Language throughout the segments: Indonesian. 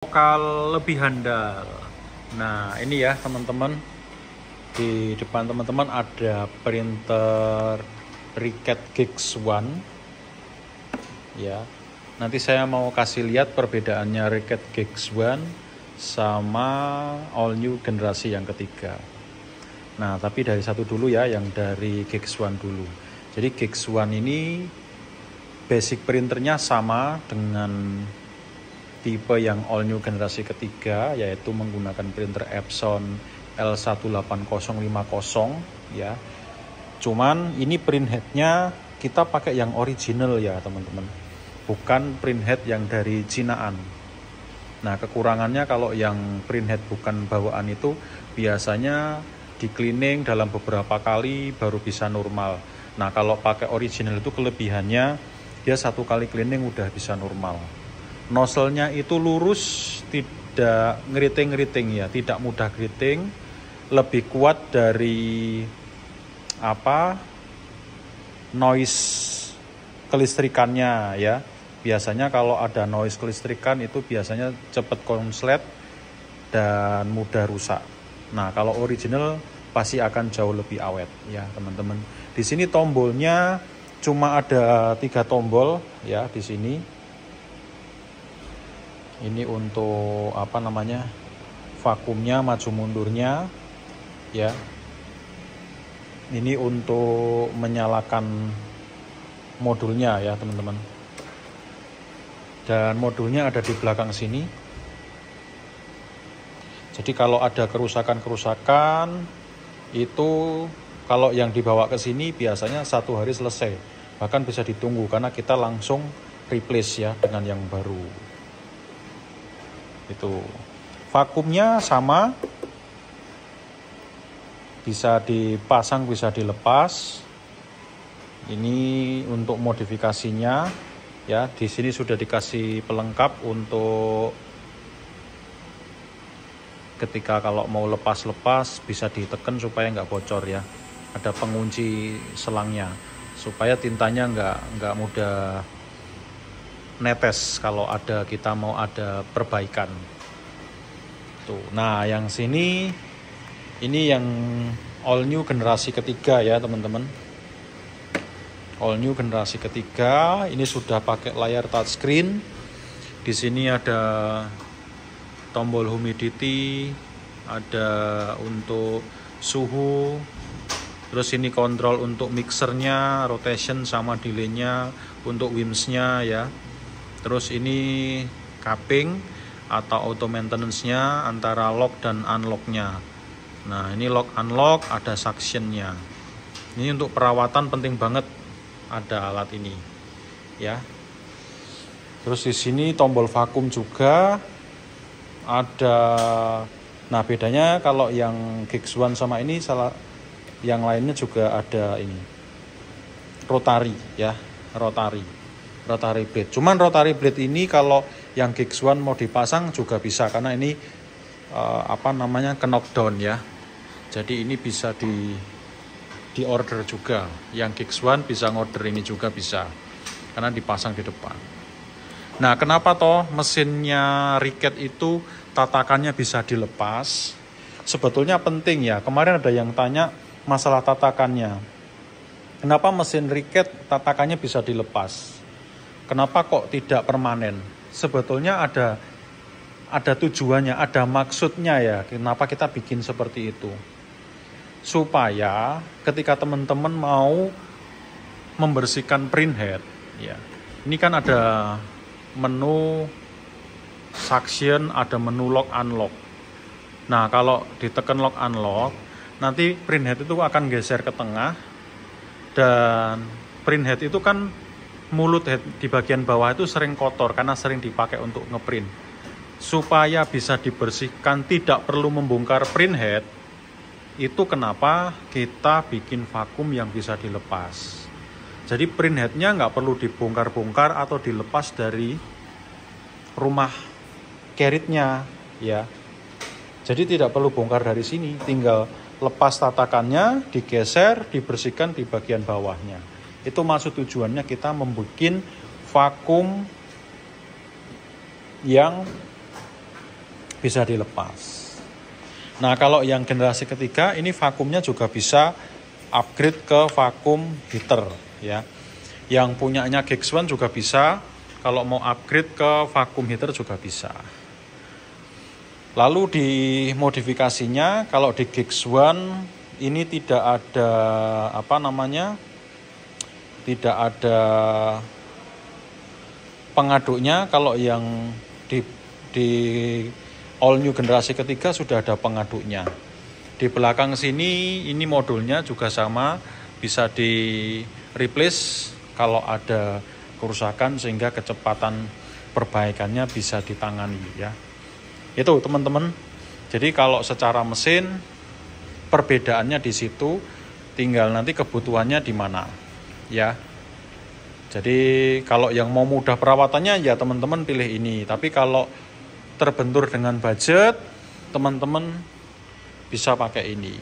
Lokal lebih handal. Nah ini ya teman-teman, di depan teman-teman ada printer Riket Gigs One ya. Nanti saya mau kasih lihat perbedaannya Riket Gigs One sama all new generasi yang ketiga. Nah tapi dari satu dulu ya, yang dari Gigs One dulu. Jadi Gigs One ini basic printernya sama dengan tipe yang all new generasi ketiga, yaitu menggunakan printer Epson L18050 ya. Cuman ini print headnya kita pakai yang original ya teman-teman, bukan print head yang dari Cinaan. Nah kekurangannya kalau yang print head bukan bawaan itu biasanya di cleaning dalam beberapa kali baru bisa normal. Nah kalau pakai original itu kelebihannya dia satu kali cleaning udah bisa normal. Nozzle-nya itu lurus, tidak ngeriting-ngeriting ya, tidak mudah keriting, lebih kuat dari noise kelistrikannya ya. Biasanya kalau ada noise kelistrikan itu biasanya cepat konslet dan mudah rusak. Nah, kalau original pasti akan jauh lebih awet ya, teman-teman. Di sini tombolnya cuma ada 3 tombol ya di sini. Ini untuk vakumnya, maju mundurnya ya. Ini untuk menyalakan modulnya ya teman-teman. Dan modulnya ada di belakang sini. Jadi kalau ada kerusakan itu, kalau yang dibawa ke sini biasanya 1 hari selesai. Bahkan bisa ditunggu karena kita langsung replace ya dengan yang baru. Itu vakumnya sama, bisa dipasang bisa dilepas. Ini untuk modifikasinya ya. Di sini sudah dikasih pelengkap untuk ketika kalau mau lepas bisa ditekan supaya nggak bocor ya. Ada pengunci selangnya supaya tintanya nggak mudah netes kalau kita mau ada perbaikan. Tuh. Nah, yang sini ini yang all new generasi ketiga ya, teman-teman. All new generasi ketiga, ini sudah pakai layar touchscreen. Di sini ada tombol humidity, ada untuk suhu. Terus ini kontrol untuk mixernya, rotation sama delay-nya, untuk WIMS-nya ya. Terus ini cupping atau auto maintenance-nya antara lock dan unlock-nya. Nah, ini lock unlock, ada suction-nya. Ini untuk perawatan penting banget ada alat ini. Ya. Terus di sini tombol vakum juga ada. Nah, bedanya kalau yang Gigs One sama ini yang lainnya juga ada ini. Rotary ya, rotary blade. Cuman rotary blade ini kalau yang Gigs One mau dipasang juga bisa, karena ini knockdown ya. Jadi ini bisa di order juga. Yang Gigs One bisa ngorder ini juga bisa, karena dipasang di depan. Nah, kenapa toh mesinnya Riket itu tatakannya bisa dilepas? Sebetulnya penting ya. Kemarin ada yang tanya masalah tatakannya. Kenapa mesin Riket tatakannya bisa dilepas? Kenapa kok tidak permanen? Sebetulnya ada tujuannya, ada maksudnya ya. Kenapa kita bikin seperti itu? Supaya ketika teman-teman mau membersihkan printhead, ya. Ini kan ada menu suction, ada menu lock unlock. Nah, kalau ditekan lock unlock, nanti printhead itu akan geser ke tengah, dan printhead itu kan mulut head di bagian bawah itu sering kotor karena sering dipakai untuk ngeprint. Supaya bisa dibersihkan, tidak perlu membongkar printhead, itu kenapa kita bikin vakum yang bisa dilepas. Jadi printheadnya nggak perlu dibongkar-bongkar atau dilepas dari rumah carriage-nya ya. Jadi tidak perlu bongkar dari sini, tinggal lepas tatakannya, digeser, dibersihkan di bagian bawahnya. Itu maksud tujuannya kita membuat vakum yang bisa dilepas. Nah, kalau yang generasi ketiga ini vakumnya juga bisa upgrade ke vakum heater ya. Yang punyanya Geeks One juga bisa, kalau mau upgrade ke vakum heater juga bisa. Lalu di modifikasinya, kalau di Geeks One ini tidak ada tidak ada pengaduknya. Kalau yang di all new generasi ketiga sudah ada pengaduknya. Di belakang sini ini modulnya juga sama, bisa di replace kalau ada kerusakan sehingga kecepatan perbaikannya bisa ditangani ya. Itu teman-teman. Jadi kalau secara mesin perbedaannya di situ, tinggal nanti kebutuhannya di mana ya. Jadi kalau yang mau mudah perawatannya ya teman-teman pilih ini. Tapi kalau terbentur dengan budget, teman-teman bisa pakai ini.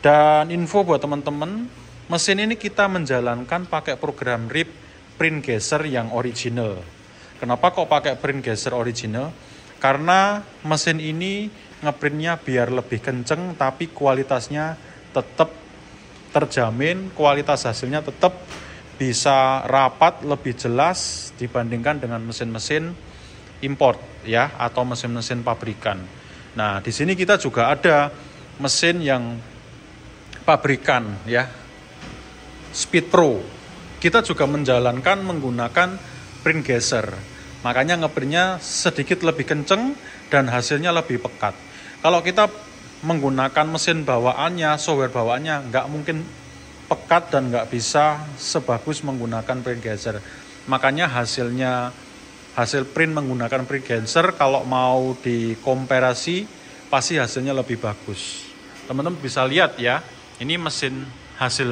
Dan info buat teman-teman, mesin ini kita menjalankan pakai program RIP print geyser yang original. Kenapa kok pakai print geyser original? Karena mesin ini ngeprintnya biar lebih kenceng, tapi kualitasnya tetap terjamin, kualitas hasilnya tetap bisa rapat, lebih jelas dibandingkan dengan mesin-mesin import ya, atau mesin-mesin pabrikan. Nah, di sini kita juga ada mesin yang pabrikan ya, Speed Pro. Kita juga menjalankan menggunakan print geyser. Makanya ngeprintnya sedikit lebih kenceng dan hasilnya lebih pekat. Kalau kita menggunakan mesin bawaannya, software bawaannya nggak mungkin pekat dan nggak bisa sebagus menggunakan print geyser. Makanya hasil print menggunakan print geyser kalau mau dikomparasi pasti hasilnya lebih bagus. Teman-teman bisa lihat ya, ini mesin hasil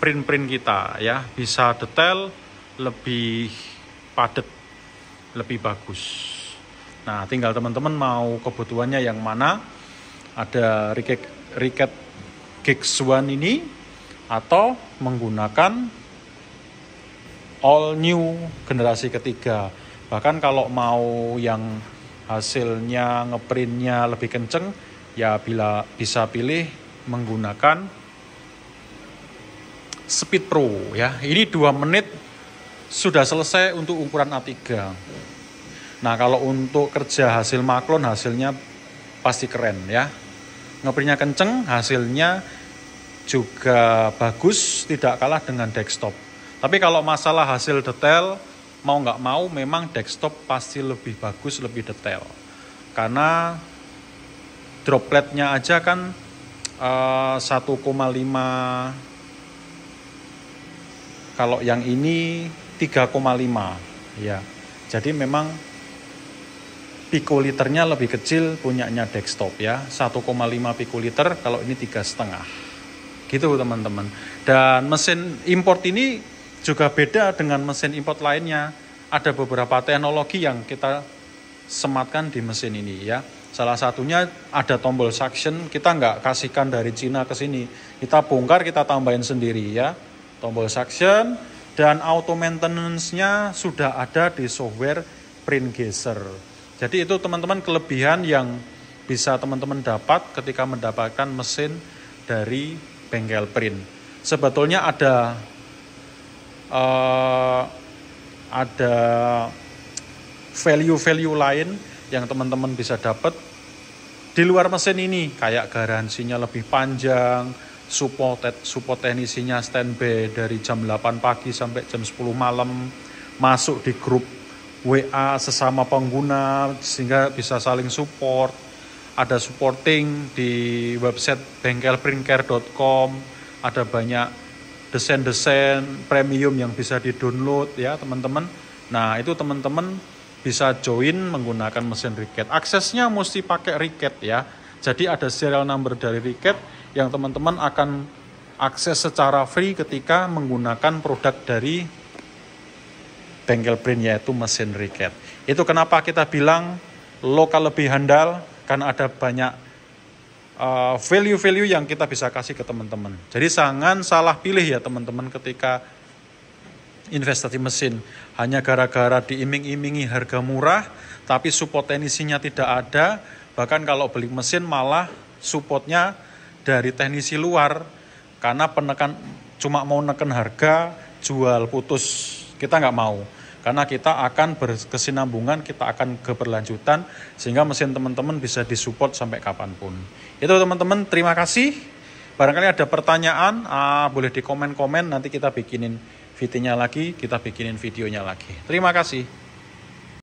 print kita ya, bisa detail, lebih padat, lebih bagus. Nah, tinggal teman-teman mau kebutuhannya yang mana. Ada Riket Geeks One ini atau menggunakan all new generasi ketiga. Bahkan kalau mau yang hasilnya ngeprintnya lebih kenceng, ya bisa pilih menggunakan Speed Pro ya. Ini 2 menit sudah selesai untuk ukuran A3. Nah, kalau untuk kerja hasil maklon hasilnya pasti keren ya. Ngeprintnya kenceng, hasilnya juga bagus, tidak kalah dengan desktop. Tapi kalau masalah hasil detail, mau nggak mau memang desktop pasti lebih bagus, lebih detail. Karena dropletnya aja kan 1,5, kalau yang ini 3,5 ya. Jadi memang pikoliternya lebih kecil punyanya desktop ya, 1,5 pikoliter, kalau ini 3,5 gitu teman-teman. Dan mesin import ini juga beda dengan mesin import lainnya. Ada beberapa teknologi yang kita sematkan di mesin ini ya. Salah satunya ada tombol suction, kita nggak kasihkan dari Cina ke sini, kita bongkar, kita tambahin sendiri ya, tombol suction. Dan auto maintenance-nya sudah ada di software print geyser. Jadi itu teman-teman kelebihan yang bisa teman-teman dapat ketika mendapatkan mesin dari bengkel print. Sebetulnya ada value-value lain yang teman-teman bisa dapat di luar mesin ini, kayak garansinya lebih panjang, support teknisinya standby dari jam 8 pagi sampai jam 10 malam, masuk di grup WA sesama pengguna sehingga bisa saling support. Ada supporting di website bengkelprintcare.com, ada banyak desain-desain premium yang bisa di-download ya teman-teman. Nah, itu teman-teman bisa join menggunakan mesin Riket. Aksesnya mesti pakai Riket ya. Jadi ada serial number dari Riket yang teman-teman akan akses secara free ketika menggunakan produk dari bengkel print, yaitu mesin Riket. Itu kenapa kita bilang lokal lebih handal, karena ada banyak value-value yang kita bisa kasih ke teman-teman. Jadi jangan salah pilih ya teman-teman ketika investasi mesin. Hanya gara-gara diiming-imingi harga murah, tapi support teknisinya tidak ada. Bahkan kalau beli mesin malah supportnya dari teknisi luar, karena cuma mau neken harga, jual putus. Kita nggak mau, karena kita akan berkesinambungan, kita akan keberlanjutan, sehingga mesin teman-teman bisa disupport sampai kapanpun. Itu teman-teman, terima kasih. Barangkali ada pertanyaan, boleh di komen-komen, nanti kita bikinin VT-nya lagi, kita bikinin videonya lagi. Terima kasih.